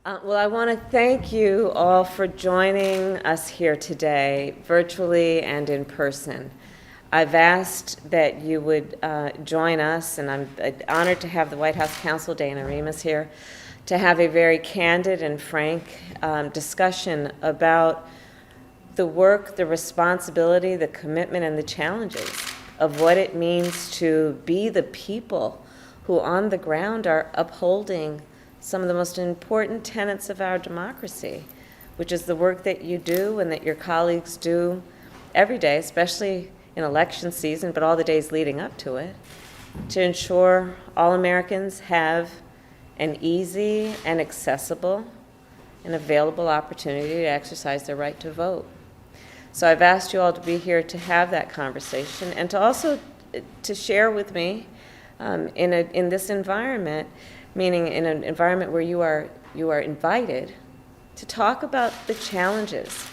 Well, I want to thank you all for joining us here today, virtually and in person. I've asked that you would join us, and I'm honored to have the White House Counsel, Dana Remus, here, to have a very candid and frank discussion about the work, the responsibility, the commitment, and the challenges of what it means to be the people who on the ground are upholding some of the most important tenets of our democracy, which is the work that you do and that your colleagues do every day, especially in election season, but all the days leading up to it, to ensure all Americans have an easy and accessible and available opportunity to exercise their right to vote. So I've asked you all to be here to have that conversation and to also to share with me in this environment, meaning in an environment where you are invited to talk about the challenges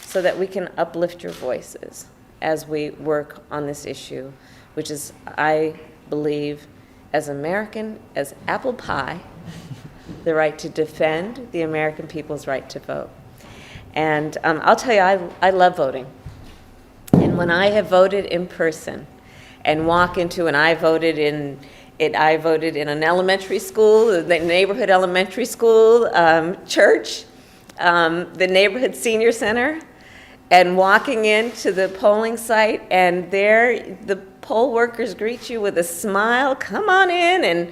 so that we can uplift your voices as we work on this issue, which is, I believe, as American as apple pie, the right to defend the American people's right to vote. And I'll tell you, I love voting. And when I have voted in person and walk into, and I voted in an elementary school, the neighborhood elementary school, church, the neighborhood senior center, and walking into the polling site, and there the poll workers greet you with a smile, come on in,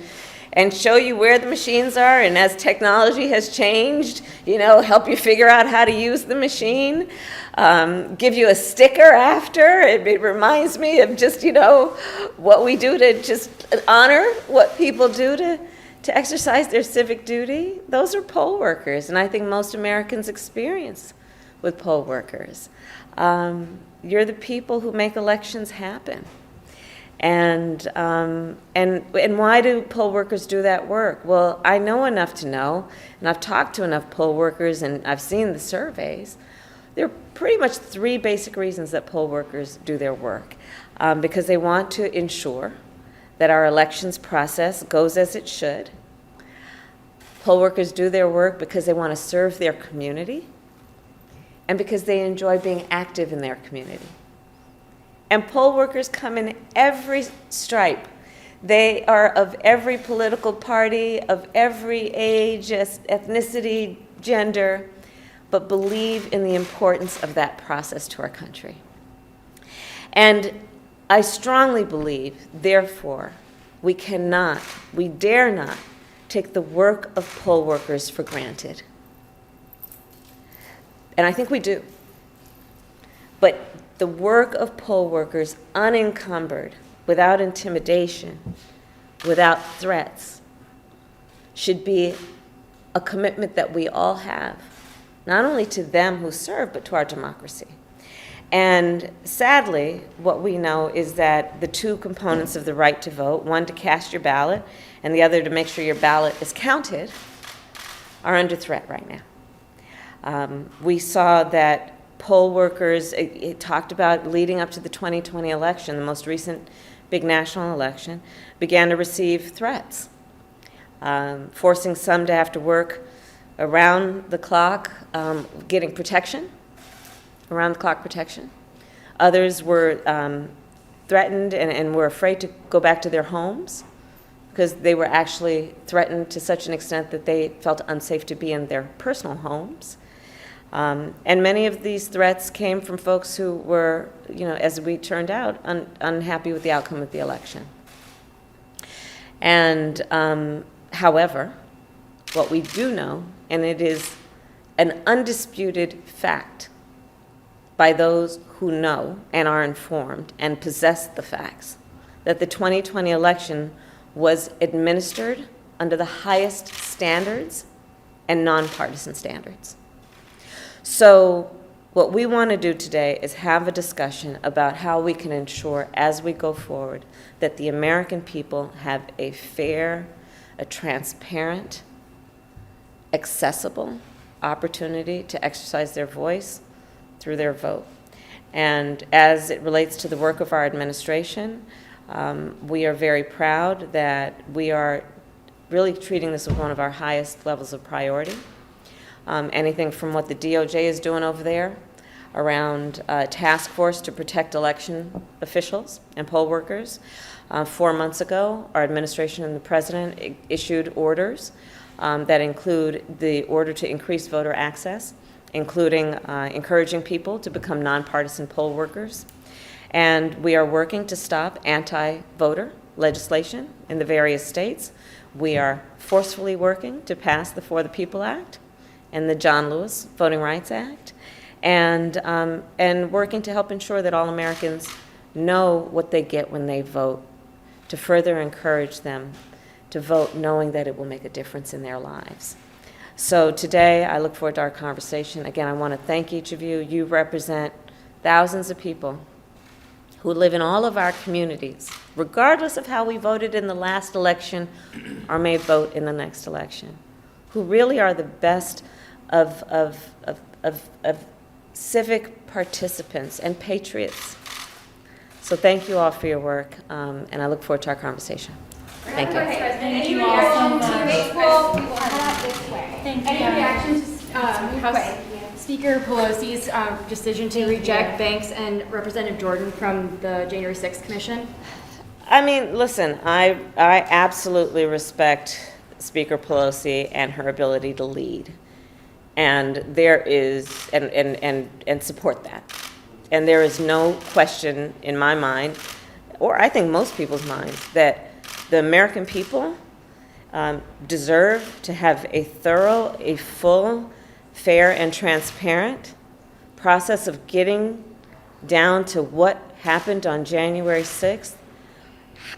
and show you where the machines are, and as technology has changed, help you figure out how to use the machine, give you a sticker after. It reminds me of just, what we do to just honor what people do to exercise their civic duty. Those are poll workers, and I think most Americans experience with poll workers. You're the people who make elections happen. And why do poll workers do that work? Well, I know enough to know, and I've talked to enough poll workers, and I've seen the surveys. There are pretty much three basic reasons that poll workers do their work. Because they want to ensure that our elections process goes as it should. Poll workers do their work because they want to serve their community, and because they enjoy being active in their community. And poll workers come in every stripe. They are of every political party, of every age, ethnicity, gender, but believe in the importance of that process to our country. And I strongly believe, therefore, we dare not take the work of poll workers for granted. And I think we do. But the work of poll workers, unencumbered, without intimidation, without threats, should be a commitment that we all have, not only to them who serve, but to our democracy. And sadly, what we know is that the two components of the right to vote, one to cast your ballot and the other to make sure your ballot is counted, are under threat right now. We saw that poll workers, it talked about leading up to the 2020 election, the most recent big national election, began to receive threats, forcing some to have to work around the clock, getting protection, around-the-clock protection. Others were threatened and were afraid to go back to their homes because they were actually threatened to such an extent that they felt unsafe to be in their personal homes. And many of these threats came from folks who were, as we turned out, unhappy with the outcome of the election. And however, what we do know, and it is an undisputed fact by those who know and are informed and possess the facts, that the 2020 election was administered under the highest standards and nonpartisan standards. So what we want to do today is have a discussion about how we can ensure as we go forward that the American people have a fair, a transparent, accessible opportunity to exercise their voice through their vote. And as it relates to the work of our administration, we are very proud that we are really treating this as one of our highest levels of priority. anything from what the DOJ is doing over there around a task force to protect election officials and poll workers. 4 months ago, our administration and the president issued orders that include the order to increase voter access, including encouraging people to become nonpartisan poll workers. And we are working to stop anti-voter legislation in the various states. We are forcefully working to pass the For the People Act and the John Lewis Voting Rights Act, and working to help ensure that all Americans know what they get when they vote, to further encourage them to vote knowing that it will make a difference in their lives. So today, I look forward to our conversation. Again, I want to thank each of you. You represent thousands of people who live in all of our communities, regardless of how we voted in the last election or may vote in the next election, who really are the best of civic participants and patriots. So thank you all for your work, and I look forward to our conversation. Thank you. Any reaction to we will head out this way. Thank you. Any reaction to House Speaker Pelosi's decision to reject Banks and Representative Jordan from the January 6th Commission? I mean, listen, I absolutely respect Speaker Pelosi and her ability to lead, and there is and support that. And there is no question in my mind, or I think most people's minds, that the American people deserve to have a thorough, a full, fair, and transparent process of getting down to what happened on January 6th,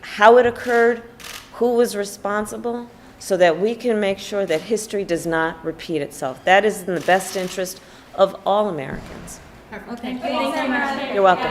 how it occurred, who was responsible, so that we can make sure that history does not repeat itself. That is in the best interest of all Americans. Thank you so much. You're welcome.